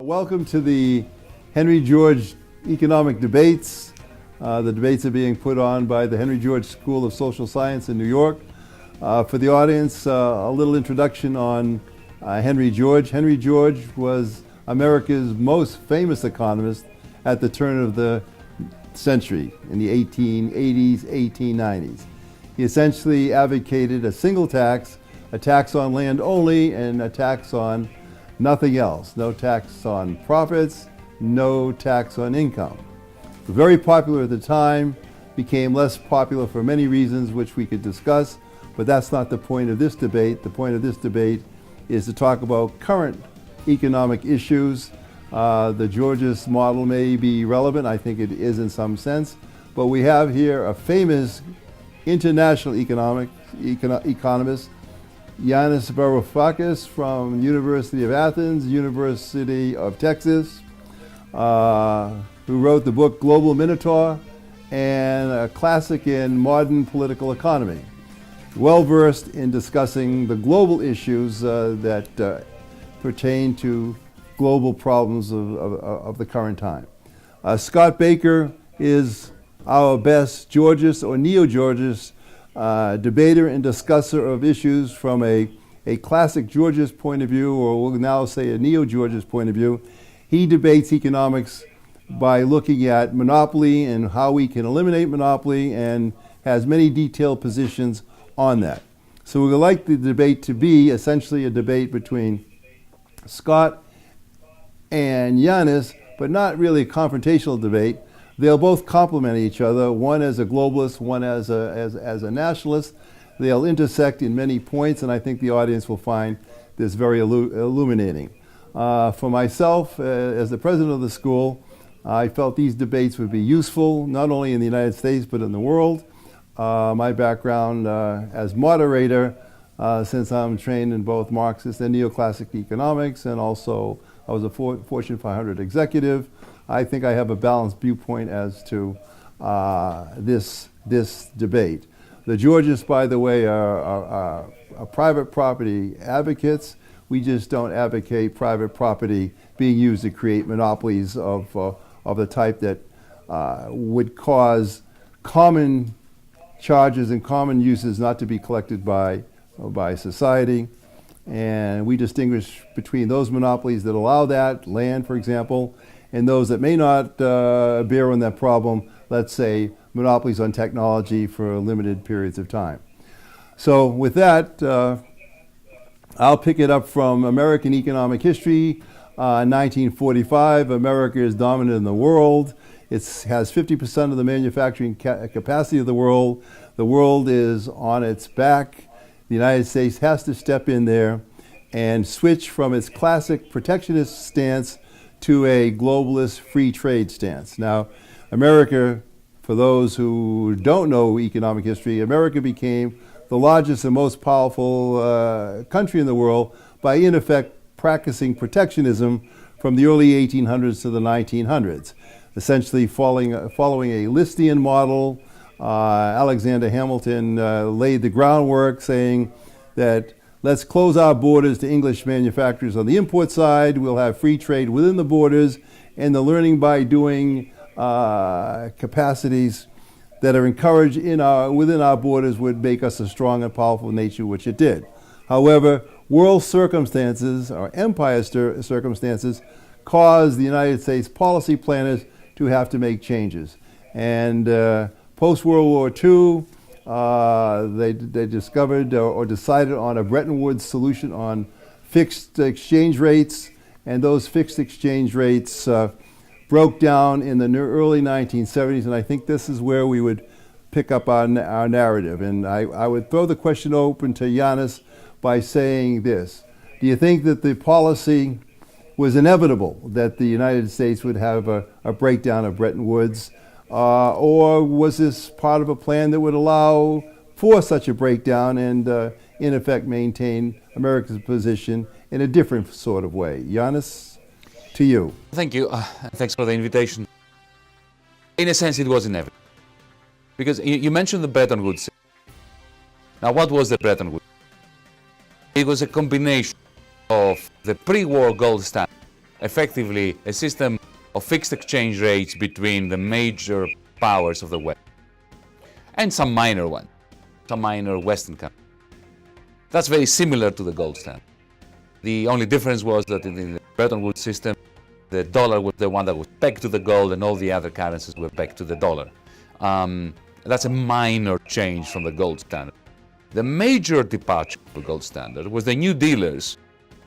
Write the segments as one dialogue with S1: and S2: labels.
S1: Welcome to the Henry George Economic Debates. The debates are being put on by the Henry George School of Social Science in New York. For the audience, a little introduction on Henry George. Henry George was America's most famous economist at the turn of the century in the 1880s, 1890s. He essentially advocated a single tax, a tax on land only, and a tax on nothing else. No tax on profits, no tax on income. Very popular at the time, became less popular for many reasons which we could discuss, but that's not the point of this debate. The point of this debate is to talk about current economic issues. The Georgist model may be relevant, I think it is in some sense, but we have here a famous international economist, Yanis Varoufakis from University of Athens, University of Texas, who wrote the book Global Minotaur and a classic in modern political economy. Well versed in discussing the global issues that pertain to global problems of the current time. Scott Baker is our best Georgist or neo-Georgist debater and discusser of issues from a classic Georgist point of view, or we'll now say a neo-Georgist point of view. He debates economics by looking at monopoly and how we can eliminate monopoly, and has many detailed positions on that. So we would like the debate to be essentially a debate between Scott and Yanis, but not really a confrontational debate. They'll both complement each other, one as a globalist, one as a nationalist. They'll intersect in many points, and I think the audience will find this very illuminating. For myself, as the president of the school, I felt these debates would be useful, not only in the United States, but in the world. My background as moderator, since I'm trained in both Marxist and neoclassic economics, and also I was a Fortune 500 executive, I think I have a balanced viewpoint as to this debate. The Georgists, by the way, are private property advocates. We just don't advocate private property being used to create monopolies of the type that would cause common charges and common uses not to be collected by society. And we distinguish between those monopolies that allow that, land, for example, and those that may not bear on that problem, let's say monopolies on technology for limited periods of time. So with that, I'll pick it up from American economic history. 1945, America is dominant in the world. It has 50% of the manufacturing capacity of the world. The world is on its back. The United States has to step in there and switch from its classic protectionist stance to a globalist free trade stance. Now, America, for those who don't know economic history, America became the largest and most powerful country in the world by, in effect, practicing protectionism from the early 1800s to the 1900s, essentially following a Listian model. Alexander Hamilton laid the groundwork, saying that let's close our borders to English manufacturers on the import side. We'll have free trade within the borders, and the learning by doing capacities that are encouraged within our borders would make us a strong and powerful nation, which it did. However, world circumstances, or empire circumstances, caused the United States policy planners to have to make changes. And post-World War II, they discovered or decided on a Bretton Woods solution on fixed exchange rates, and those fixed exchange rates broke down in the early 1970s, and I think this is where we would pick up our narrative. And I would throw the question open to Yanis by saying this: do you think that the policy was inevitable, that the United States would have a breakdown of Bretton Woods? Or was this part of a plan that would allow for such a breakdown and, in effect, maintain America's position in a different sort of way? Yanis, to you.
S2: Thank you. Thanks for the invitation. In a sense, it was inevitable. Because you mentioned the Bretton Woods. Now, what was the Bretton Woods? It was a combination of the pre-war gold standard effectively a system of fixed exchange rates between the major powers of the West and some minor ones, some minor Western countries. That's very similar to the gold standard. The only difference was that in the Bretton Woods system, the dollar was the one that was pegged to the gold and all the other currencies were pegged to the dollar. That's a minor change from the gold standard. The major departure from the gold standard was the New Dealers'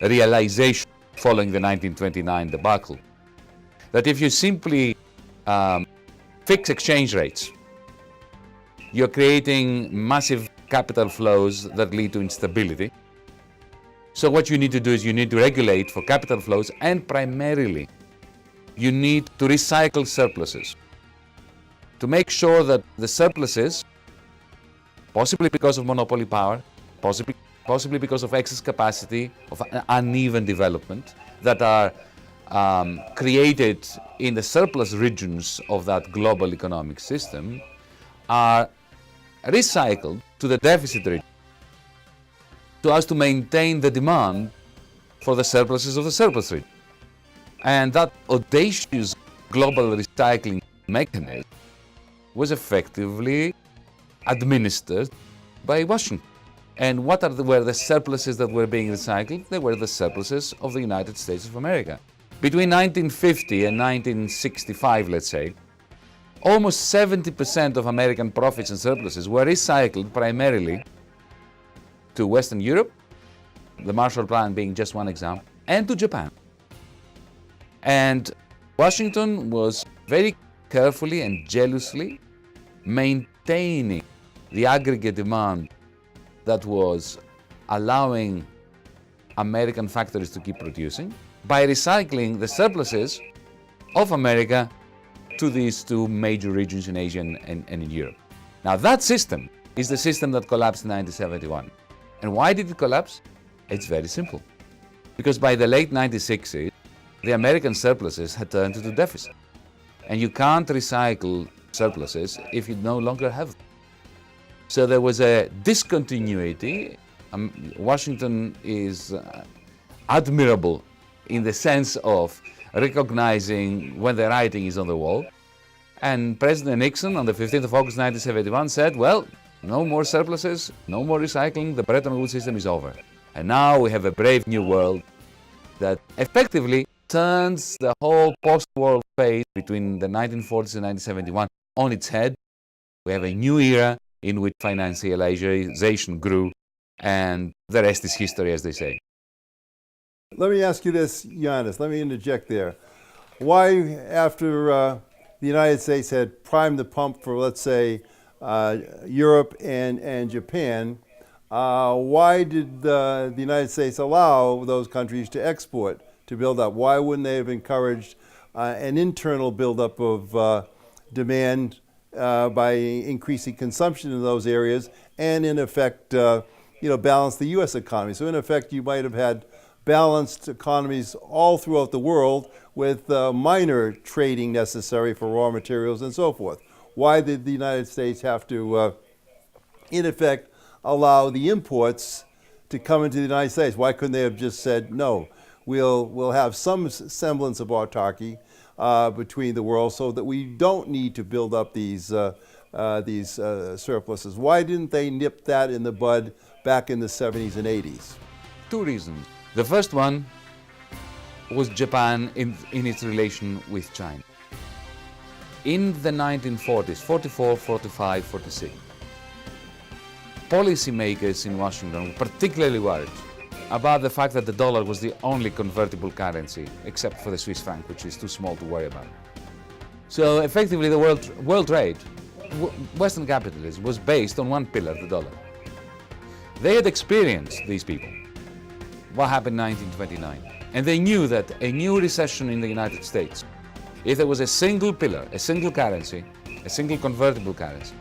S2: realization following the 1929 debacle, that if you simply fix exchange rates, you're creating massive capital flows that lead to instability. So what you need to do is you need to regulate for capital flows, and primarily you need to recycle surpluses to make sure that the surpluses, possibly because of monopoly power, possibly because of excess capacity, of uneven development, that are created in the surplus regions of that global economic system, are recycled to the deficit region so as to maintain the demand for the surpluses of the surplus region. And that audacious global recycling mechanism was effectively administered by Washington. And what were the surpluses that were being recycled? They were the surpluses of the United States of America. Between 1950 and 1965, let's say, almost 70% of American profits and surpluses were recycled primarily to Western Europe, the Marshall Plan being just one example, and to Japan. And Washington was very carefully and jealously maintaining the aggregate demand that was allowing American factories to keep producing by recycling the surpluses of America to these two major regions in Asia and in Europe. Now that system is the system that collapsed in 1971. And why did it collapse? It's very simple. Because by the late 1960s, the American surpluses had turned into deficit. And you can't recycle surpluses if you no longer have them. So there was a discontinuity. Washington is admirable in the sense of recognizing when the writing is on the wall. And President Nixon on the 15th of August 1971 said, well, no more surpluses, no more recycling, the Bretton Woods system is over. And now we have a brave new world that effectively turns the whole post-war phase between the 1940s and 1971 on its head. We have a new era in which financialization grew, and the rest is history, as they say.
S1: Let me ask you this, Yanis. Let me interject there. Why, after the United States had primed the pump for, let's say, Europe and Japan, why did the United States allow those countries to export, to build up? Why wouldn't they have encouraged an internal buildup of demand by increasing consumption in those areas and, in effect, balance the U.S. economy? So, in effect, you might have had balanced economies all throughout the world with minor trading necessary for raw materials and so forth. Why did the United States have to, in effect, allow the imports to come into the United States? Why couldn't they have just said, no, we'll have some semblance of autarky between the world so that we don't need to build up these surpluses? Why didn't they nip that in the bud back in the 70s and 80s?
S2: Two reasons. The first one was Japan in its relation with China. In the 1940s, 44, 45, 46, policymakers in Washington were particularly worried about the fact that the dollar was the only convertible currency, except for the Swiss franc, which is too small to worry about. So effectively the world trade, Western capitalism, was based on one pillar, the dollar. They had experienced, these people, what happened in 1929. And they knew that a new recession in the United States, if there was a single pillar, a single currency, a single convertible currency,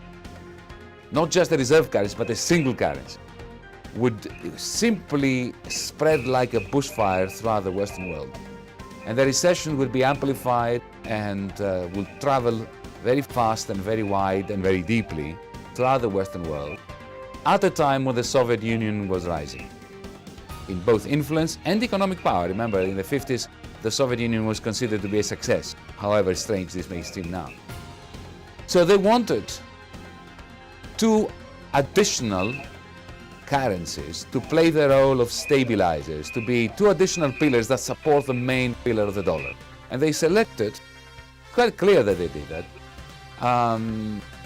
S2: not just a reserve currency, but a single currency, would simply spread like a bushfire throughout the Western world. And the recession would be amplified and would travel very fast and very wide and very deeply throughout the Western world at a time when the Soviet Union was rising in both influence and economic power. Remember, in the 50s, the Soviet Union was considered to be a success, however strange this may seem now. So they wanted two additional currencies to play the role of stabilizers, to be two additional pillars that support the main pillar of the dollar. And they selected, quite clear that they did that,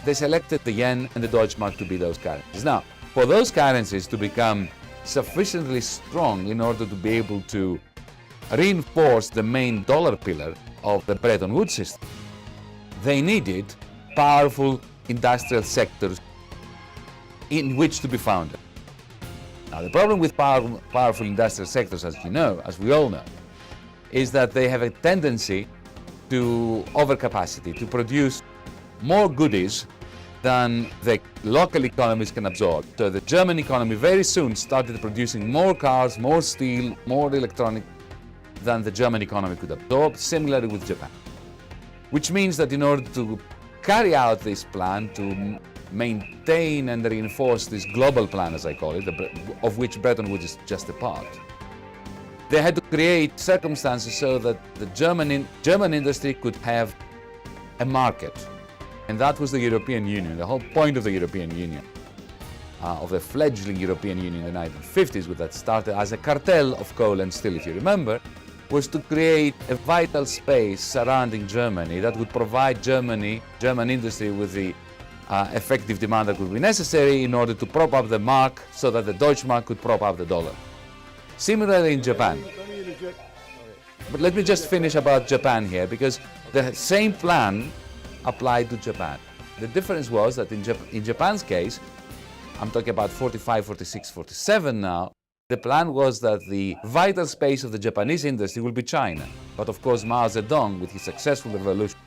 S2: they selected the yen and the Deutschmark to be those currencies. Now, for those currencies to become sufficiently strong in order to be able to reinforce the main dollar pillar of the Bretton Woods system, they needed powerful industrial sectors in which to be founded. Now, the problem with powerful industrial sectors, as you know, as we all know, is that they have a tendency to overcapacity, to produce more goodies than the local economies can absorb. So the German economy very soon started producing more cars, more steel, more electronic than the German economy could absorb, similarly with Japan. Which means that in order to carry out this plan, to maintain and reinforce this global plan, as I call it, of which Bretton Woods is just a part, they had to create circumstances so that the German industry could have a market. And that was the European Union. The whole point of the European Union, of the fledgling European Union in the 1950s, which that started as a cartel of coal and steel, if you remember, was to create a vital space surrounding Germany that would provide German industry with the effective demand that would be necessary in order to prop up the mark so that the Deutschmark could prop up the dollar. Similarly in Japan. But let me just finish about Japan here, because the same plan applied to Japan. The difference was that in Japan's case, I'm talking about 45, 46, 47 now, the plan was that the vital space of the Japanese industry will be China. But of course Mao Zedong, with his successful revolution,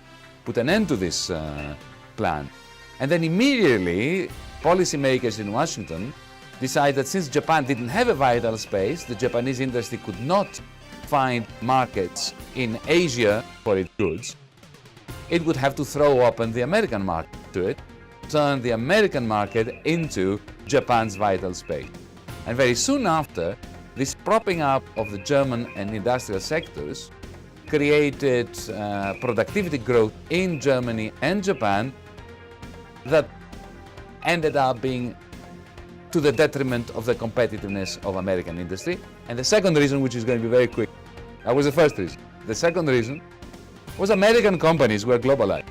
S2: put an end to this plan. And then immediately, policymakers in Washington decided that since Japan didn't have a vital space, the Japanese industry could not find markets in Asia for its goods, it would have to throw open the American market to it, turn the American market into Japan's vital space. And very soon after, this propping up of the German and industrial sectors created productivity growth in Germany and Japan that ended up being to the detriment of the competitiveness of American industry. And the second reason, which is going to be very quick, that was the first reason. The second reason was American companies were globalized.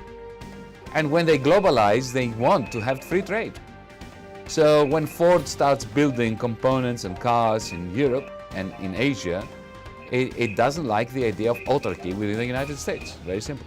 S2: And when they globalize, they want to have free trade. So when Ford starts building components and cars in Europe and in Asia, it doesn't like the idea of autarky within the United States. Very simple.